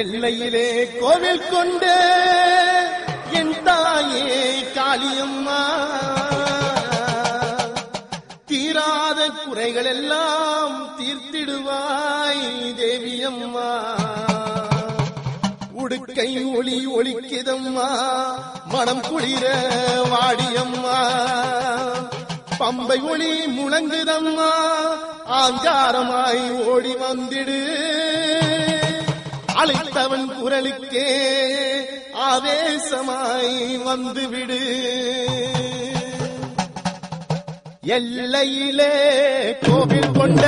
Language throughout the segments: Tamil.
எல்லையிலே கோவில் கொண்ட என் தாயே காளியம்மா, தீராத குறைகள் எல்லாம் தீர்த்திடுவாய் தேவியம்மா. உடுக்கை ஒளி ஒளிக்கிதம்மா, மனம் குளிர வாடியம்மா. பம்பை ஒளி முழங்குதம்மா, ஆங்காரமாய் ஓடி வந்திடு. அழைத்தவன் குரலுக்கே ஆவேசமாய் வந்துவிடு. எல்லையிலே கோவில் கொண்ட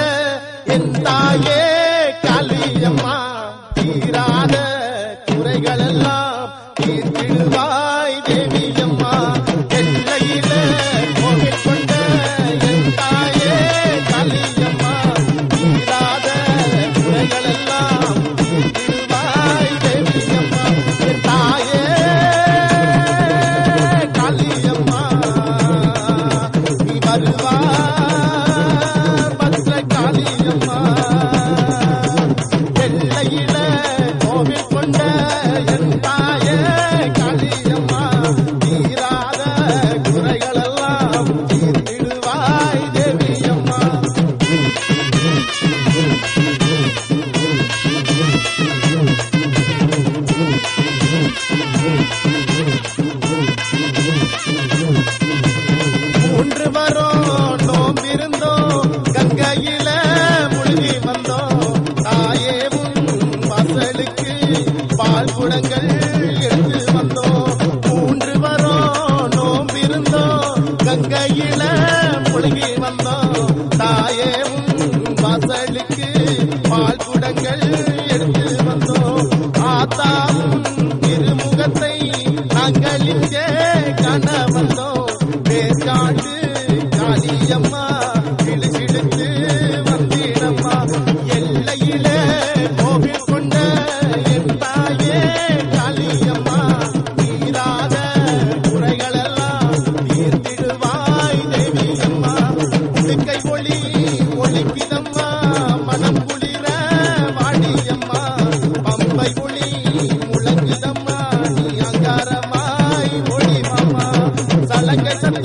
என் தாயே காளியம்மா, தீராத குறைகளெல்லாம் தீர்த்திடுவாய் தேவியம்மா. எல்லையிலே கோவில் கொண்ட என் தாயே காளியம்மா, தீராத குறைகளெல்லாம் தீர்த்திடுவாய் தேவியம்மா. என் தாயே காளியம்மா, நீ வருவார் பத்ர காளியம்மா. எல்லையில கோவில் கொண்ட என் தாயே காளியம்மா, தீராத குறைகளெல்லாம் தீர்த்திடுவாய் தேவியம்மா. மூன்று வரோம் நோம்பிருந்தோம், கங்கையில முழுகி வந்தோம். தாயே உன் வாசலுக்கு பால் குடங்கள் எடுத்து வந்தோம். மூன்று வரோம் நோம்பிருந்தோம், கங்கையில முழுகி வந்தோம். தாயே உன் வாசலுக்கு பால் குடங்கள் எடுத்து வந்தோம். ஆத்தாவும் திருமுகத்தை நாங்கள் இங்கே காண வந்தோம். பேச்சாண்டு காளியம்மா, கிழிச்சிடுத்து வந்திடம்மா. எல்லையிலே கோவில் கொண்ட என் தாயே காளியம்மா, தீராத குறைகளெல்லாம் தீர்த்திடுவாய் தேவியம்மா. உடுக்கை ஒளி ஒளிக்கிதம்மா, மனம் குளிர வாடியம்மா. பம்பை ஒளி முழங்குதம்மா, நீ அங்காரமாய் ஒளி மாமா. சலங்கை சத்த